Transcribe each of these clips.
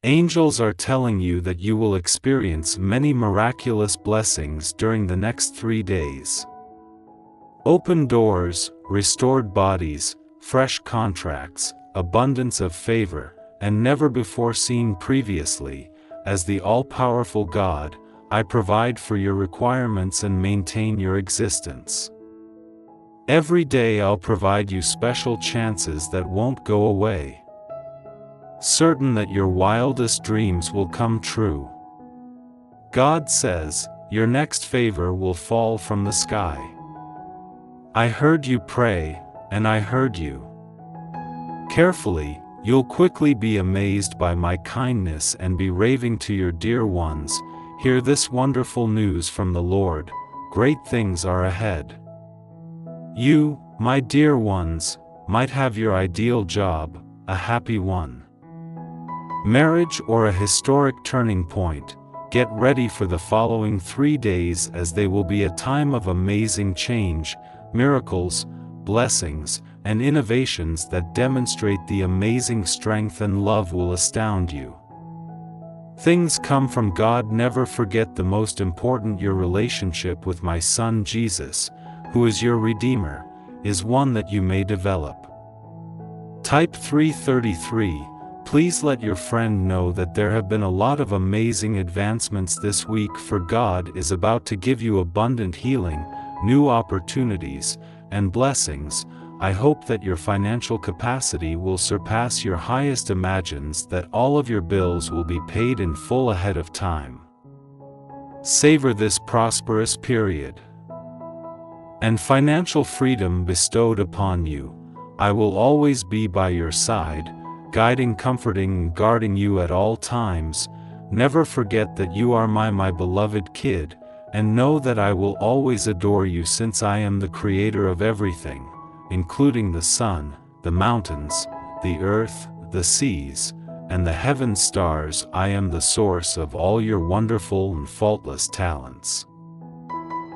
Angels are telling you that you will experience many miraculous blessings during the next 3 days. Open doors, restored bodies, fresh contracts, abundance of favor, and never before seen previously. As the all-powerful God, I provide for your requirements and maintain your existence. Every day I'll provide you special chances that won't go away, certain that your wildest dreams will come true. God says, your next favor will fall from the sky. I heard you pray, and I heard you. Carefully, you'll quickly be amazed by my kindness and be raving to your dear ones, hear this wonderful news from the Lord, great things are ahead. You, my dear ones, might have your ideal job, a happy one. Marriage or a historic turning point. Get ready for the following 3 days as they will be a time of amazing change, miracles, blessings, and innovations that demonstrate the amazing strength and love will astound you. Things come from God. Never forget the most important: your relationship with my Son Jesus, who is your Redeemer, is one that you may develop. Type 333. Please let your friend know that there have been a lot of amazing advancements this week, for God is about to give you abundant healing, new opportunities, and blessings. I hope that your financial capacity will surpass your highest imagines, that all of your bills will be paid in full ahead of time. Savor this prosperous period and financial freedom bestowed upon you. I will always be by your side, guiding, comforting, and guarding you at all times. Never forget that you are my beloved kid, and know that I will always adore you, since I am the creator of everything, including the sun, the mountains, the earth, the seas, and the heaven stars. I am the source of all your wonderful and faultless talents.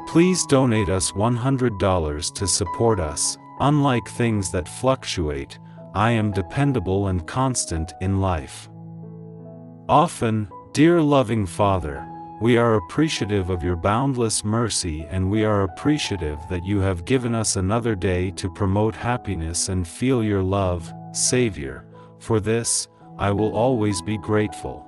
Please donate us $100 to support us. Unlike things that fluctuate, I am dependable and constant in life. Often, dear loving Father, we are appreciative of your boundless mercy, and we are appreciative that you have given us another day to promote happiness and feel your love, Savior. For this, I will always be grateful.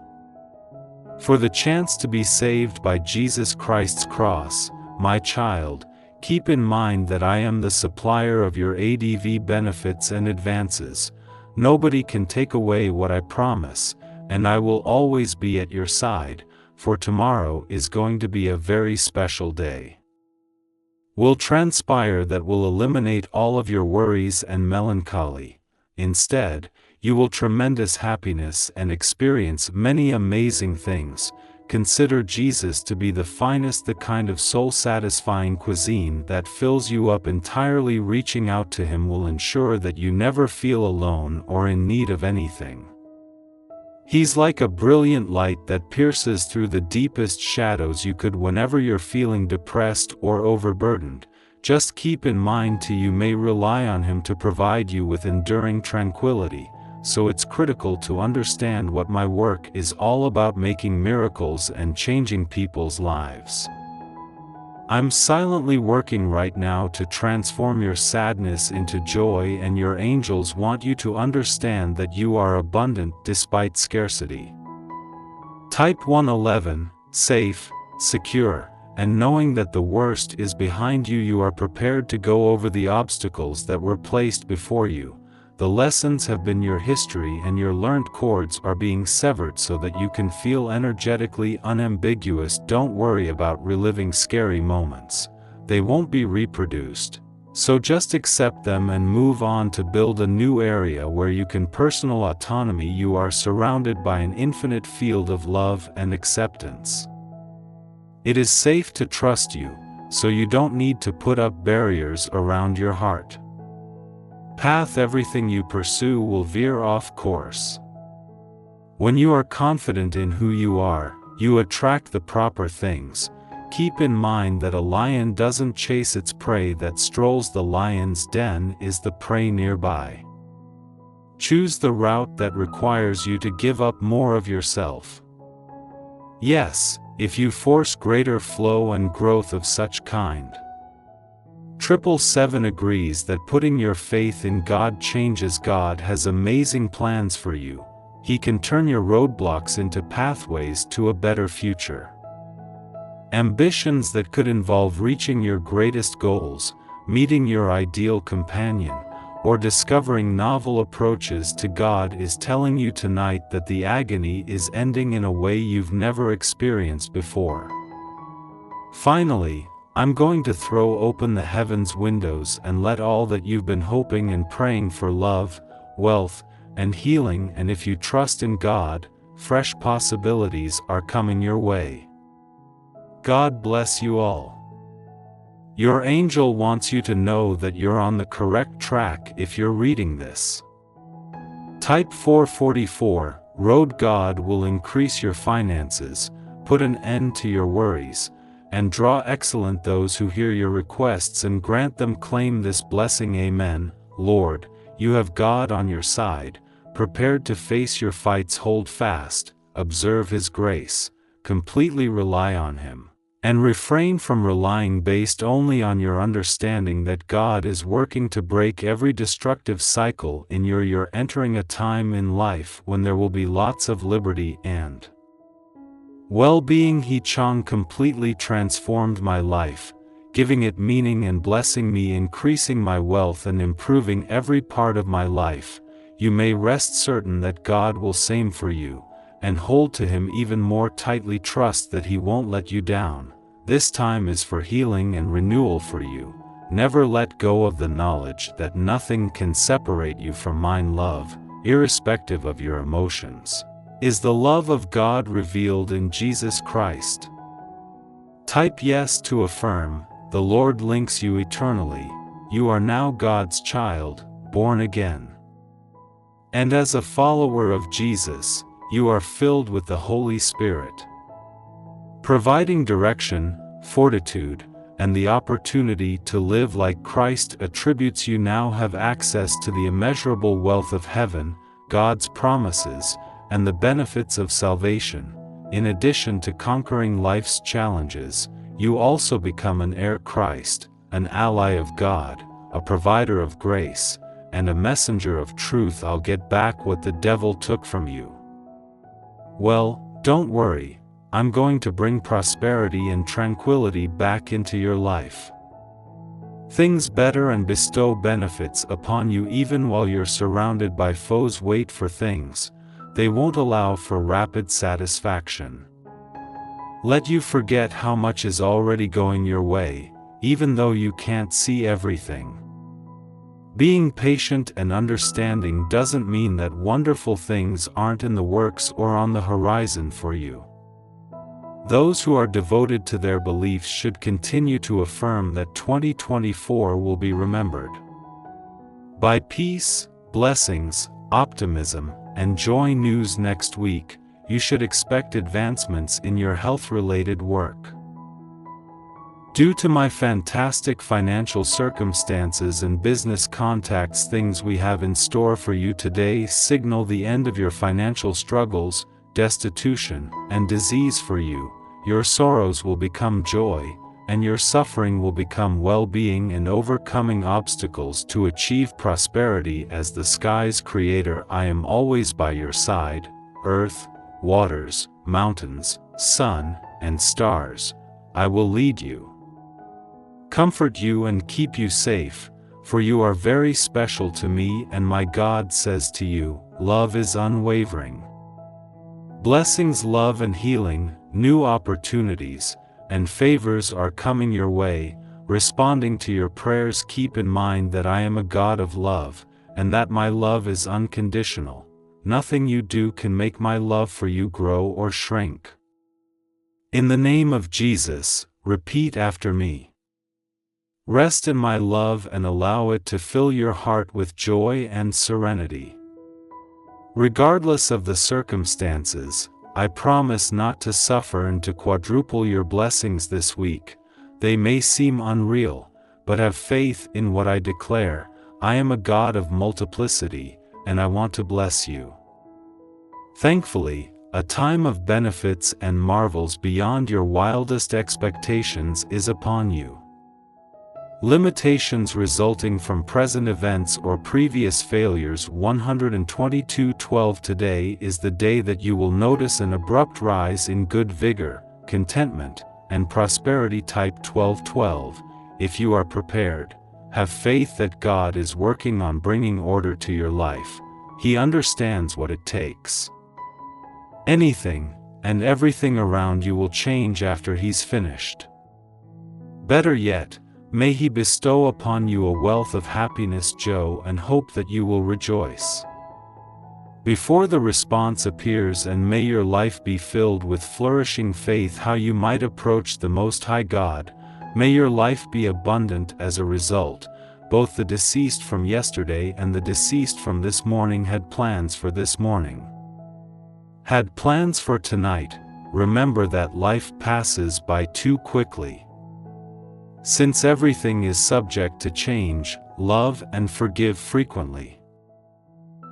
For the chance to be saved by Jesus Christ's cross, my child, keep in mind that I am the supplier of your ADV benefits and advances. Nobody can take away what I promise, and I will always be at your side, for tomorrow is going to be a very special day. Will transpire that will eliminate all of your worries and melancholy. Instead, you will tremendous happiness and experience many amazing things. Consider Jesus to be the finest, the kind of soul-satisfying cuisine that fills you up entirely. Reaching out to Him will ensure that you never feel alone or in need of anything. He's like a brilliant light that pierces through the deepest shadows you could whenever you're feeling depressed or overburdened. Just keep in mind you may rely on Him to provide you with enduring tranquility. So it's critical to understand what my work is all about: making miracles and changing people's lives. I'm silently working right now to transform your sadness into joy, and your angels want you to understand that you are abundant despite scarcity. Type 111, safe, secure, and knowing that the worst is behind you. You are prepared to go over the obstacles that were placed before you. The lessons have been your history, and your learned chords are being severed so that you can feel energetically unambiguous. Don't worry about reliving scary moments. They won't be reproduced. So just accept them and move on to build a new area where you can personal autonomy. You are surrounded by an infinite field of love and acceptance. It is safe to trust you, so you don't need to put up barriers around your heart. Everything you pursue will veer off course. When you are confident in who you are, you attract the proper things. Keep in mind that a lion doesn't chase its prey, that strolls the lion's den is the prey nearby. Choose the route that requires you to give up more of yourself. Yes, if you force greater flow and growth of such kind. 777 agrees that putting your faith in God changes. God has amazing plans for you. He can turn your roadblocks into pathways to a better future. Ambitions that could involve reaching your greatest goals, meeting your ideal companion, or discovering novel approaches to God is telling you tonight that the agony is ending in a way you've never experienced before. Finally, I'm going to throw open the heavens windows and let all that you've been hoping and praying for, love, wealth, and healing, and if you trust in God, fresh possibilities are coming your way. God bless you all. Your angel wants you to know that you're on the correct track if you're reading this. Type 444, Road. God will increase your finances, put an end to your worries, and draw excellent those who hear your requests and grant them. Claim this blessing. Amen. Lord, you have God on your side, prepared to face your fights. Hold fast, observe His grace, completely rely on Him, and refrain from relying based only on your understanding that God is working to break every destructive cycle in your. You're entering a time in life when there will be lots of liberty and well-being. He Chang completely transformed my life, giving it meaning and blessing me, increasing my wealth and improving every part of my life. You may rest certain that God will same for you, and hold to Him even more tightly. Trust that He won't let you down. This time is for healing and renewal for you. Never let go of the knowledge that nothing can separate you from mine. Love, irrespective of your emotions, is the love of God revealed in Jesus Christ. Type yes to affirm. The Lord links you eternally. You are now God's child, born again. And as a follower of Jesus, you are filled with the Holy Spirit, providing direction, fortitude, and the opportunity to live like Christ. Attributes. You now have access to the immeasurable wealth of heaven, God's promises, and the benefits of salvation. In addition to conquering life's challenges, you also become an heir Christ, an ally of God, a provider of grace, and a messenger of truth. I'll get back what the devil took from you. Well, don't worry, I'm going to bring prosperity and tranquility back into your life. Things better and bestow benefits upon you even while you're surrounded by foes. Wait for things. They won't allow for rapid satisfaction. Let you forget how much is already going your way, even though you can't see everything. Being patient and understanding doesn't mean that wonderful things aren't in the works or on the horizon for you. Those who are devoted to their beliefs should continue to affirm that 2024 will be remembered by peace, blessings, optimism, and joy. News. Next week, you should expect advancements in your health-related work. Due to my fantastic financial circumstances and business contacts, things we have in store for you today signal the end of your financial struggles, destitution, and disease for you. Your sorrows will become joy, and your suffering will become well-being and overcoming obstacles to achieve prosperity. As the sky's creator, I am always by your side. Earth, waters, mountains, sun, and stars, I will lead you, comfort you, and keep you safe, for you are very special to me. And my God says to you, love is unwavering. Blessings, love, and healing, new opportunities, and favors are coming your way, responding to your prayers. Keep in mind that I am a God of love, and that my love is unconditional. Nothing you do can make my love for you grow or shrink. In the name of Jesus, repeat after me. Rest in my love and allow it to fill your heart with joy and serenity. Regardless of the circumstances, I promise not to suffer and to quadruple your blessings this week. They may seem unreal, but have faith in what I declare. I am a God of multiplicity, and I want to bless you. Thankfully, a time of benefits and marvels beyond your wildest expectations is upon you. Limitations resulting from present events or previous failures. 122:12 Today is the day that you will notice an abrupt rise in good vigor, contentment, and prosperity. Type 12:12 if you are prepared. Have faith that God is working on bringing order to your life. He understands what it takes. Anything and everything around you will change after He's finished. Better yet, may He bestow upon you a wealth of happiness, joy, and hope that you will rejoice before the response appears, and may your life be filled with flourishing faith how you might approach the Most High God. May your life be abundant as a result. Both the deceased from yesterday and the deceased from this morning had plans for this morning. Had plans for tonight. Remember that life passes by too quickly. Since everything is subject to change, love and forgive frequently.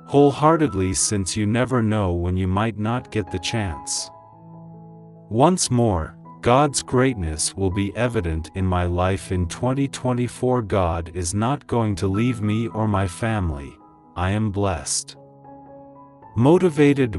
Wholeheartedly, since you never know when you might not get the chance. Once more, God's greatness will be evident in my life in 2024. God is not going to leave me or my family. I am blessed. Motivated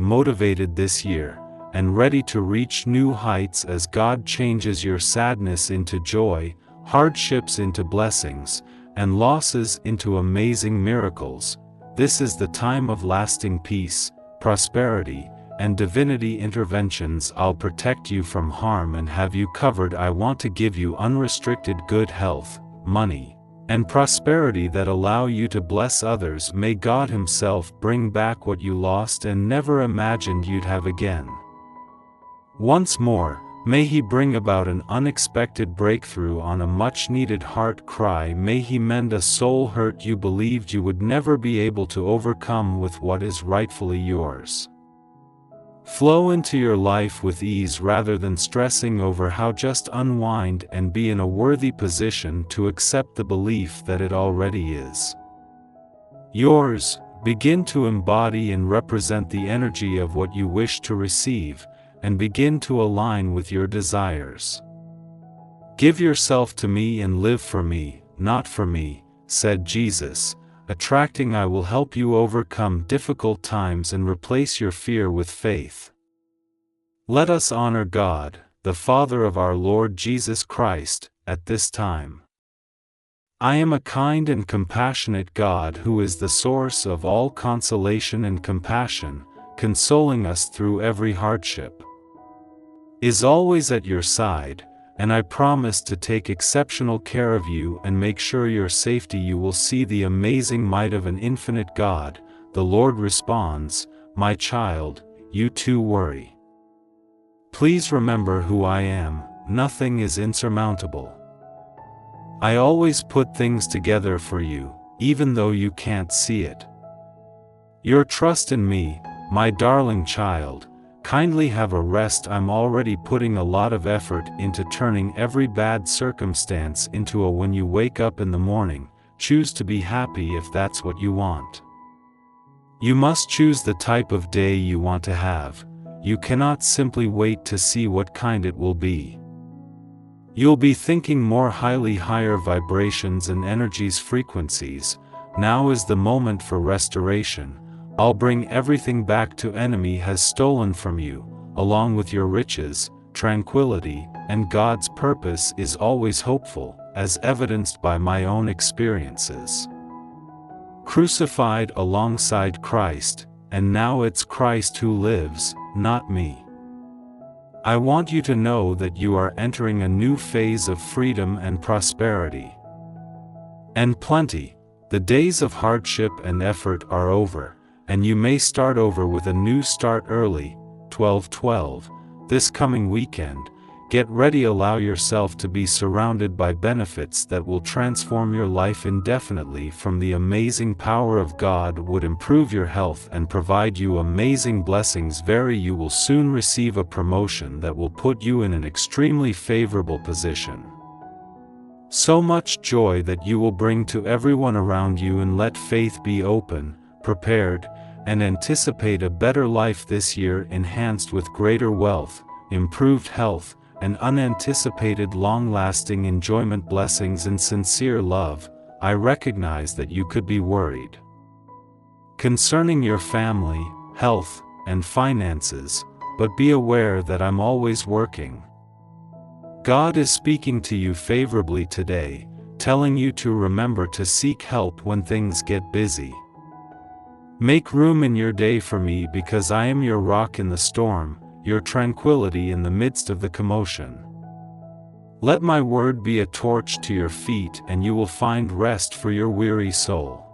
this year, and ready to reach new heights as God changes your sadness into joy, hardships into blessings, and losses into amazing miracles. This is the time of lasting peace, prosperity, and divinity interventions. I'll protect you from harm and have you covered. I want to give you unrestricted good health, money, and prosperity that allow you to bless others. May God Himself bring back what you lost and never imagined you'd have again. Once more, may He bring about an unexpected breakthrough on a much-needed heart cry. May He mend a soul hurt you believed you would never be able to overcome with what is rightfully yours. Flow into your life with ease rather than stressing over how. Just unwind and be in a worthy position to accept the belief that it already is yours. Begin to embody and represent the energy of what you wish to receive, and begin to align with your desires. Give yourself to me and live for me, not for me, said Jesus. Attracting I will help you overcome difficult times and replace your fear with faith. Let us honor God, the Father of our Lord Jesus Christ, at this time. I am a kind and compassionate God who is the source of all consolation and compassion, consoling us through every hardship. Is always at your side, and I promise to take exceptional care of you and make sure your safety. You will see the amazing might of an infinite God. The Lord responds, my child, you too worry. Please remember who I am. Nothing is insurmountable. I always put things together for you, even though you can't see it. Your trust in me, my darling child, kindly have a rest. I'm already putting a lot of effort into turning every bad circumstance into a when you wake up in the morning. Choose to be happy if that's what you want. You must choose the type of day you want to have. You cannot simply wait to see what kind it will be. You'll be thinking more highly, higher vibrations and energies, frequencies. Now is the moment for restoration. I'll bring everything back to enemy has stolen from you, along with your riches, tranquility, and God's purpose is always hopeful, as evidenced by my own experiences. Crucified alongside Christ, and now it's Christ who lives, not me. I want you to know that you are entering a new phase of freedom and prosperity. And plenty. The days of hardship and effort are over, and you may start over with a new start early. 12/12. This coming weekend, get ready. Allow yourself to be surrounded by benefits that will transform your life indefinitely. From the amazing power of God would improve your health and provide you amazing blessings. You will soon receive a promotion that will put you in an extremely favorable position. So much joy that you will bring to everyone around you, and let faith be open. prepared, and anticipate a better life this year, enhanced with greater wealth, improved health, and unanticipated long-lasting enjoyment. Blessings and sincere love. I recognize that you could be worried concerning your family, health, and finances, but be aware that I'm always working. God is speaking to you favorably today, telling you to remember to seek help when things get busy. Make room in your day for me, because I am your rock in the storm, your tranquility in the midst of the commotion. Let my word be a torch to your feet, and you will find rest for your weary soul,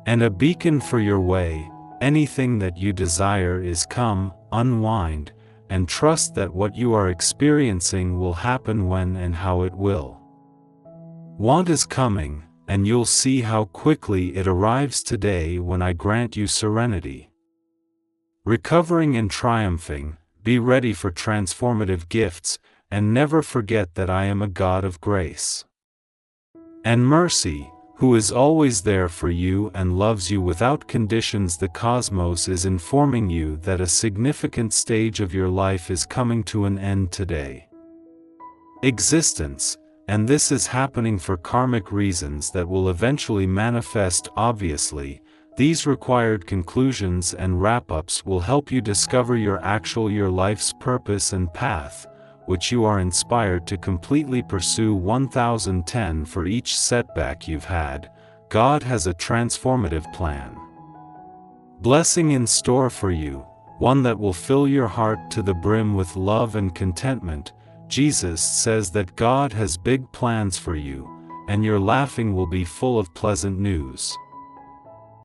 and a beacon for your way. Anything that you desire is come. Unwind, and trust that what you are experiencing will happen when and how it will. Want is coming, and you'll see how quickly it arrives today when I grant you serenity. Recovering and triumphing, be ready for transformative gifts, and never forget that I am a God of grace and mercy, who is always there for you and loves you without conditions. The cosmos is informing you that a significant stage of your life is coming to an end today. Existence, and this is happening for karmic reasons that will eventually manifest. Obviously, these required conclusions and wrap-ups will help you discover your life's purpose and path, which you are inspired to completely pursue. 1010 For each setback you've had, God has a transformative plan. Blessing in store for you, one that will fill your heart to the brim with love and contentment. Jesus says that God has big plans for you, and your laughing will be full of pleasant news.